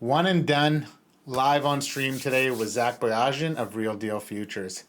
One and done, live on stream today with Zach Boyajian of Real Deal Futures.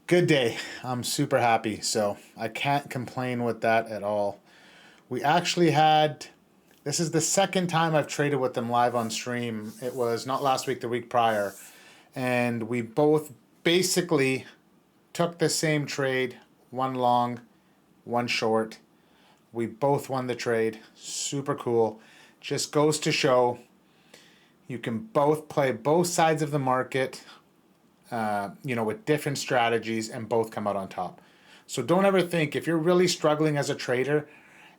Good day. I'm super happy, so I can't complain with that at all. We actually had, this is the second time I've traded with them live on stream. It was not last week, the week prior. And we both basically took the same trade, one long, one short. We both won the trade. Super cool. Just goes to show you can both play both sides of the market, with different strategies and both come out on top. So don't ever think, if you're really struggling as a trader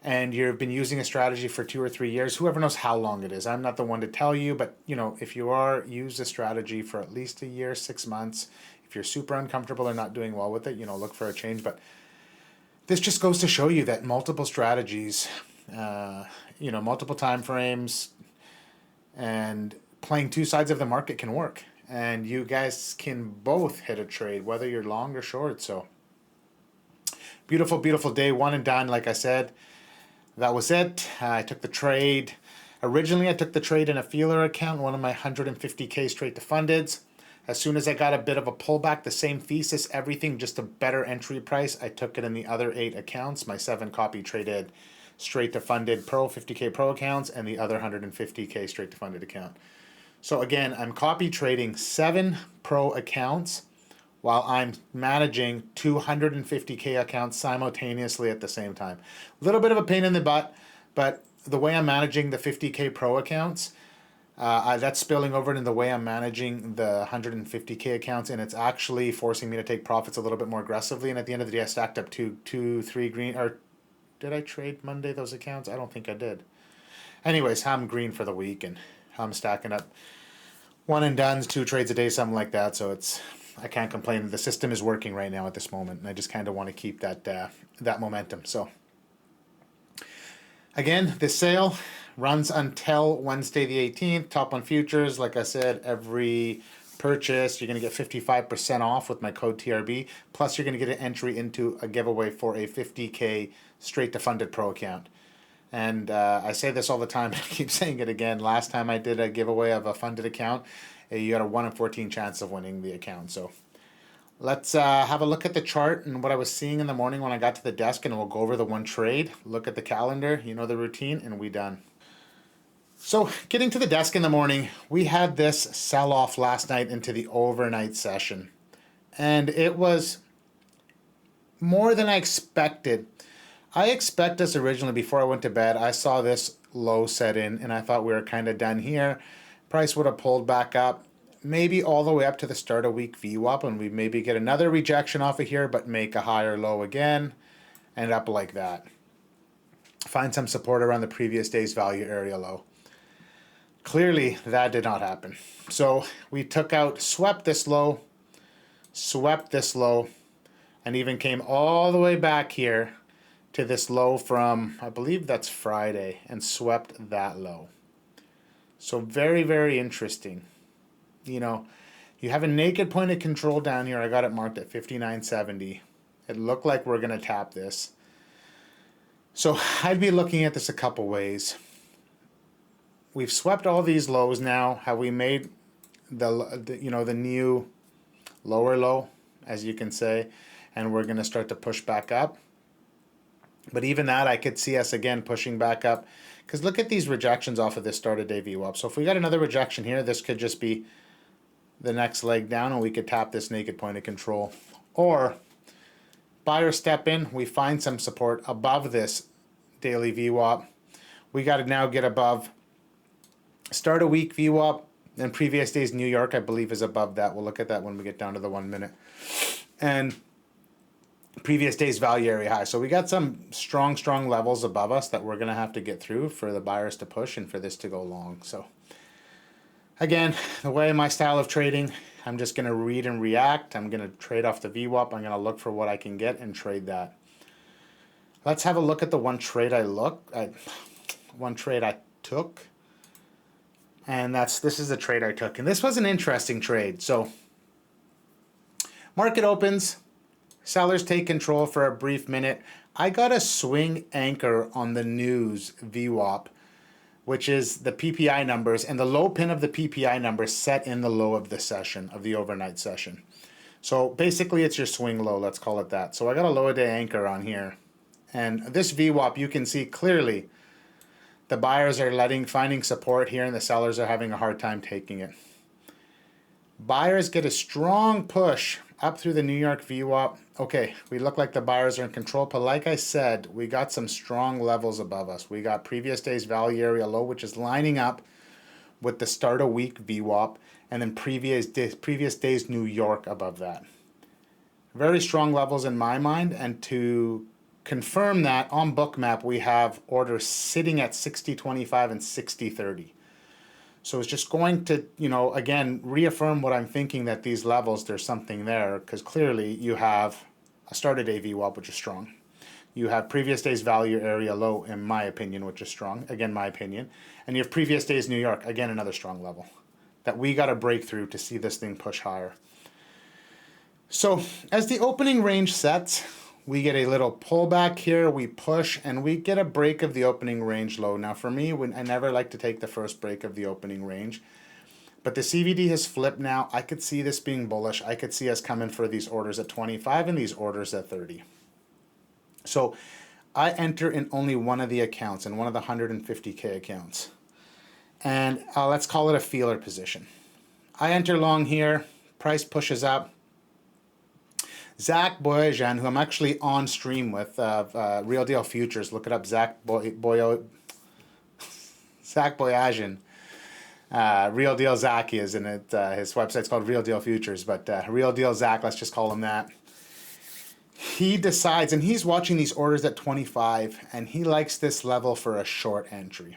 and you've been using a strategy for 2 or 3 years, whoever knows how long it is. I'm not the one to tell you, but if you are, use a strategy for at least a year, 6 months. If you're super uncomfortable or not doing well with it, look for a change. But this just goes to show you that multiple strategies, multiple time frames, and playing two sides of the market can work. And you guys can both hit a trade, whether you're long or short. So beautiful, beautiful day. One and done, like I said. That was it. I took the trade. Originally, I took the trade in a feeler account, one of my 150K straight to fundeds. As soon as I got a bit of a pullback, the same thesis, everything, just a better entry price, I took it in the other 8 accounts. My 7 copy traded straight to funded Pro 50K Pro accounts and the other 150K straight to funded account. So again, I'm copy trading 7 Pro accounts while I'm managing 250K accounts simultaneously at the same time. A little bit of a pain in the butt, but the way I'm managing the 50K Pro accounts, that's spilling over into the way I'm managing the 150K accounts, and it's actually forcing me to take profits a little bit more aggressively. And at the end of the day, I stacked up 3 green. Or did I trade Monday those accounts? I don't think I did. Anyways, I'm green for the week, and I'm stacking up one and done's, 2 trades a day, something like that. So I can't complain. The system is working right now at this moment, and I just kind of want to keep that momentum. So again, this sale runs until Wednesday the 18th. Top on futures, like I said, every purchase you're going to get 55% off with my code TRB. Plus, you're going to get an entry into a giveaway for a 50K straight to funded pro account. And I say this all the time, but I keep saying it again. Last time I did a giveaway of a funded account, you got a 1 in 14 chance of winning the account. So let's have a look at the chart and what I was seeing in the morning when I got to the desk, and we'll go over the one trade, look at the calendar, the routine, and we done. So getting to the desk in the morning, we had this sell-off last night into the overnight session. And it was more than I expected. I expect us originally, before I went to bed, I saw this low set in, and I thought we were kind of done here. Price would have pulled back up, maybe all the way up to the start of week VWAP, and we maybe get another rejection off of here, but make a higher low again, and up like that. Find some support around the previous day's value area low. Clearly, that did not happen. So we took out, swept this low, and even came all the way back here to this low from, I believe that's Friday, and swept that low. So very, very interesting. You have a naked point of control down here. I got it marked at 59.70. It looked like we're going to tap this. So I'd be looking at this a couple ways. We've swept all these lows now. Have we made the new lower low, as you can say, and we're going to start to push back up. But even that, I could see us again pushing back up, because look at these rejections off of this start of day VWAP. So if we got another rejection here, this could just be the next leg down, and we could tap this naked point of control. Or buyer step in, we find some support above this daily VWAP. We got to now get above start of week VWAP, and previous days New York, I believe, is above that. We'll look at that when we get down to the 1 minute. And previous day's value area high. So we got some strong levels above us that we're going to have to get through for the buyers to push and for this to go long. So again, the way my style of trading, I'm just going to read and react. I'm going to trade off the VWAP. I'm going to look for what I can get and trade that. Let's have a look at the one trade I took. And this is the trade I took. And this was an interesting trade. So market opens, sellers take control for a brief minute. I got a swing anchor on the news VWAP which is the PPI numbers, and the low pin of the PPI numbers set in the low of the session, of the overnight session. So basically it's your swing low, let's call it that. So I got a low day anchor on here. And this VWAP, you can see clearly the buyers are finding support here and the sellers are having a hard time taking it. Buyers get a strong push up through the New York VWAP. Okay, we look like the buyers are in control, but like I said, we got some strong levels above us. We got previous day's value area low, which is lining up with the start of week VWAP, and then previous day's New York above that. Very strong levels in my mind, and to confirm that, on Bookmap we have orders sitting at 60.25 and 60.30. So it's just going to, again, reaffirm what I'm thinking, that these levels, there's something there, because clearly you have a start of day VWAP, which is strong. You have previous day's value area low, in my opinion, which is strong. Again, my opinion. And you have previous day's New York, again, another strong level that we got to break through to see this thing push higher. So as the opening range sets, we get a little pullback here, we push, and we get a break of the opening range low. Now for me, I never like to take the first break of the opening range, but the CVD has flipped now. I could see this being bullish. I could see us coming for these orders at 25 and these orders at 30. So I enter in only one of the accounts, in one of the 150K accounts. And let's call it a feeler position. I enter long here, price pushes up. Zach Boyajian, who I'm actually on stream with, Real Deal Futures, look it up, Zach Boyajian. Real Deal Zach is in it. His website's called Real Deal Futures, but Real Deal Zach, let's just call him that. He decides, and he's watching these orders at 25, and he likes this level for a short entry.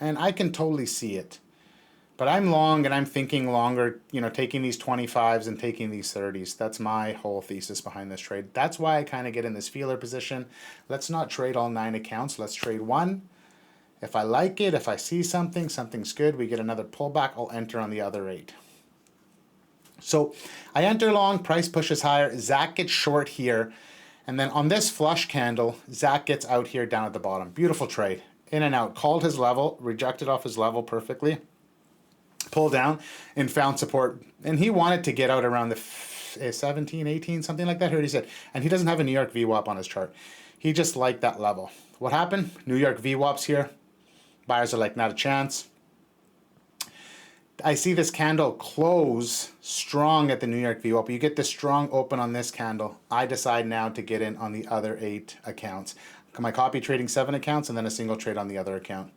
And I can totally see it. But I'm long, and I'm thinking longer, taking these 25s and taking these 30s. That's my whole thesis behind this trade. That's why I kind of get in this feeler position. Let's not trade all 9 accounts. Let's trade one. If I like it, if I see something's good, we get another pullback, I'll enter on the other 8. So I enter long, price pushes higher, Zach gets short here, and then on this flush candle, Zach gets out here down at the bottom. Beautiful trade. In and out. Called his level, rejected off his level perfectly. Pulled down and found support, and he wanted to get out around the 17, 18, something like that. I heard he said, and he doesn't have a New York VWAP on his chart. He just liked that level. What happened? New York VWAP's here. Buyers are like, not a chance. I see this candle close strong at the New York VWAP. You get the strong open on this candle. I decide now to get in on the other 8 accounts. My copy trading 7 accounts and then a single trade on the other account.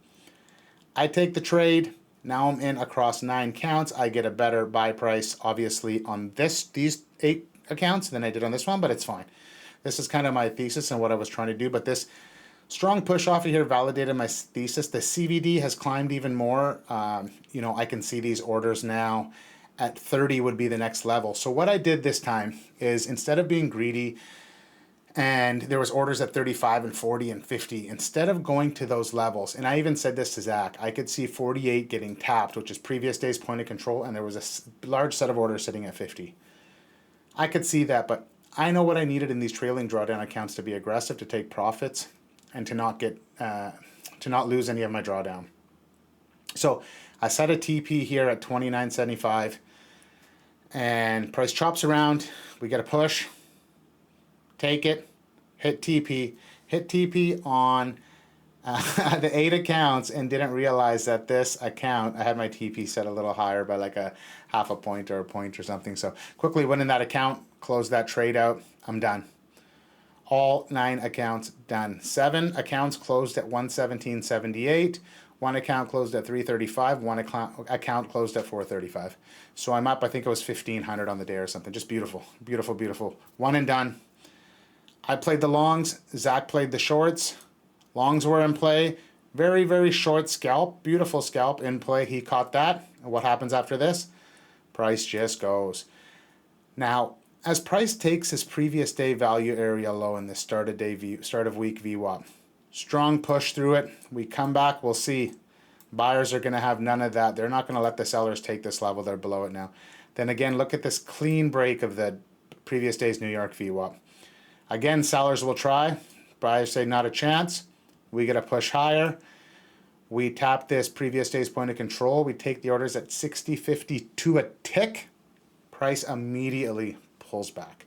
I take the trade. Now I'm in across 9 counts. I get a better buy price, obviously, on these 8 accounts than I did on this one, but it's fine. This is kind of my thesis and what I was trying to do, but this strong push off of here validated my thesis. The CVD has climbed even more. I can see these orders now at 30 would be the next level. So what I did this time is, instead of being greedy, and there was orders at 35 and 40 and 50, instead of going to those levels, and I even said this to Zach, I could see 48 getting tapped, which is previous day's point of control, and there was a large set of orders sitting at 50. I could see that, but I know what I needed in these trailing drawdown accounts to be aggressive, to take profits, and to not lose any of my drawdown. So I set a TP here at 29.75, and price chops around. We get a push. Take it, hit TP on the 8 accounts, and didn't realize that this account, I had my TP set a little higher by like a half a point or a point or something. So quickly went in that account, closed that trade out, I'm done. All 9 accounts done. 7 accounts closed at 117.78. 1 account closed at 335. 1 account closed at 435. So I'm up, I think it was 1,500 on the day or something. Just beautiful, beautiful, beautiful. One and done. I played the longs, Zach played the shorts. Longs were in play. Very, very short scalp, beautiful scalp in play. He caught that. And what happens after this? Price just goes. Now, as price takes his previous day value area low in the start of week VWAP, strong push through it. We come back, we'll see. Buyers are going to have none of that. They're not going to let the sellers take this level. They're below it now. Then again, look at this clean break of the previous day's New York VWAP. Again, sellers will try. Buyers say not a chance. We get a push higher. We tap this previous day's point of control. We take the orders at 60.52 a tick. Price immediately pulls back.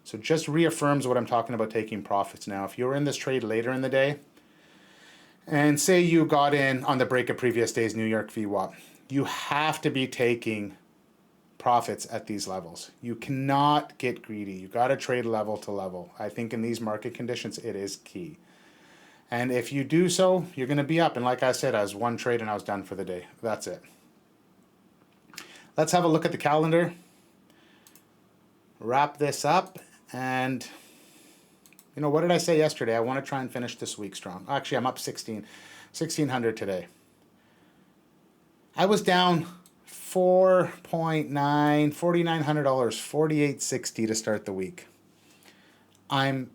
So just reaffirms what I'm talking about taking profits now. If you were in this trade later in the day, and say you got in on the break of previous day's New York VWAP, you have to be taking profits at these levels. You cannot get greedy. You got to trade level to level. I think in these market conditions, it is key. And if you do so, you're going to be up. And like I said, I was one trade and I was done for the day. That's it. Let's have a look at the calendar. Wrap this up. And, you know, what did I say yesterday? I want to try and finish this week strong. Actually, I'm up 1,600 today. I was down $4.9, $4,900, $4,860 to start the week. I'm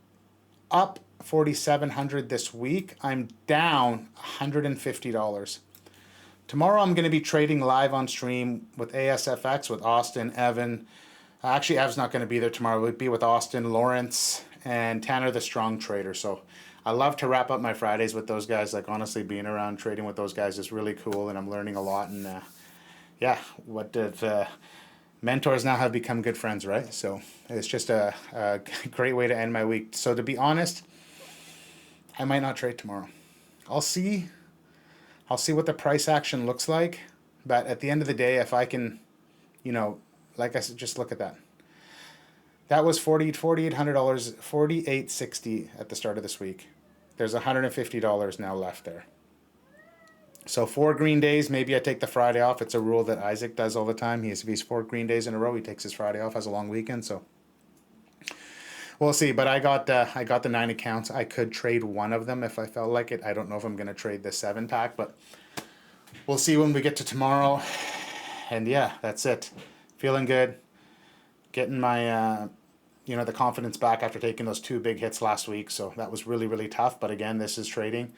up $4,700 this week. I'm down $150. Tomorrow I'm going to be trading live on stream with ASFX, with Austin, Evan. Actually, Ev's not going to be there tomorrow. We'll be with Austin, Lawrence, and Tanner, the strong trader. So I love to wrap up my Fridays with those guys. Like, honestly, being around trading with those guys is really cool, and I'm learning a lot. And yeah, what if mentors now have become good friends, right? So it's just a great way to end my week. So to be honest, I might not trade tomorrow. I'll see what the price action looks like. But at the end of the day, if I can, you know, like I said, just look at that. That was $4,800, $4,860 at the start of this week. There's $150 now left there. So 4 green days, maybe I take the Friday off. It's a rule that Isaac does all the time. If he's 4 green days in a row, he takes his Friday off, has a long weekend. So we'll see. But I got the 9 accounts. I could trade one of them if I felt like it. I don't know if I'm going to trade the 7-pack, but we'll see when we get to tomorrow. And yeah, that's it. Feeling good. Getting my the confidence back after taking those 2 big hits last week. So that was really, really tough. But again, this is trading.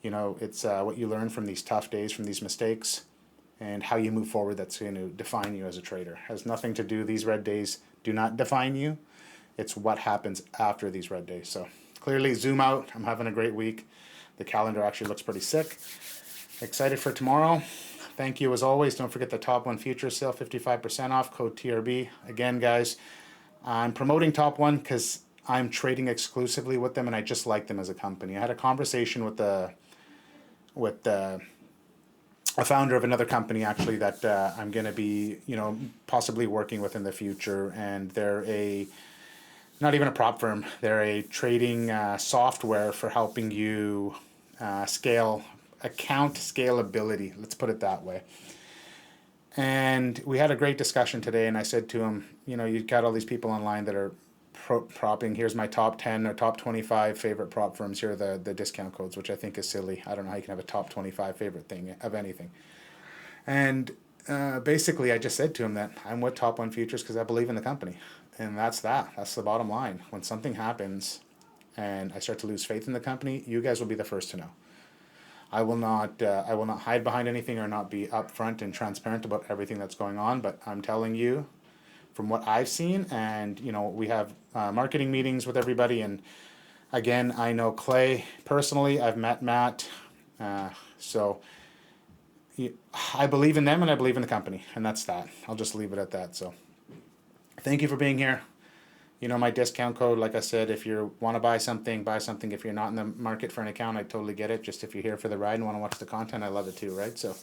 You know, it's what you learn from these tough days, from these mistakes, and how you move forward that's going to define you as a trader. It has nothing to do, these red days do not define you. It's what happens after these red days. So clearly, zoom out. I'm having a great week. The calendar actually looks pretty sick. Excited for tomorrow. Thank you as always. Don't forget the Top 1 Future Sale, 55% off, code TRB. Again, guys, I'm promoting Top 1 because I'm trading exclusively with them and I just like them as a company. I had a conversation with a founder of another company actually that I'm going to be, possibly working with in the future, and they're not even a prop firm. They're a trading software for helping you scale account scalability. Let's put it that way. And we had a great discussion today, and I said to him, you've got all these people online that are propping. Here's my top 10 or top 25 favorite prop firms. Here are the discount codes, which I think is silly. I don't know how you can have a top 25 favorite thing of anything. And basically, I just said to him that I'm with Top 1 Futures because I believe in the company. And that's that. That's the bottom line. When something happens and I start to lose faith in the company, you guys will be the first to know. I will not hide behind anything or not be upfront and transparent about everything that's going on. But I'm telling you, from what I've seen, and we have marketing meetings with everybody. And again, I know Clay personally. I've met Matt, so I believe in them and I believe in the company, and that's that. I'll just leave it at that. So, thank you for being here. My discount code, like I said, if you want to buy something, buy something. If you're not in the market for an account, I totally get it. Just if you're here for the ride and want to watch the content, I love it too, right? So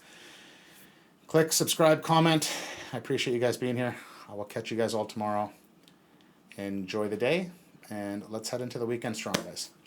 click, subscribe, comment. I appreciate you guys being here. I will catch you guys all tomorrow. Enjoy the day, and let's head into the weekend strong, guys.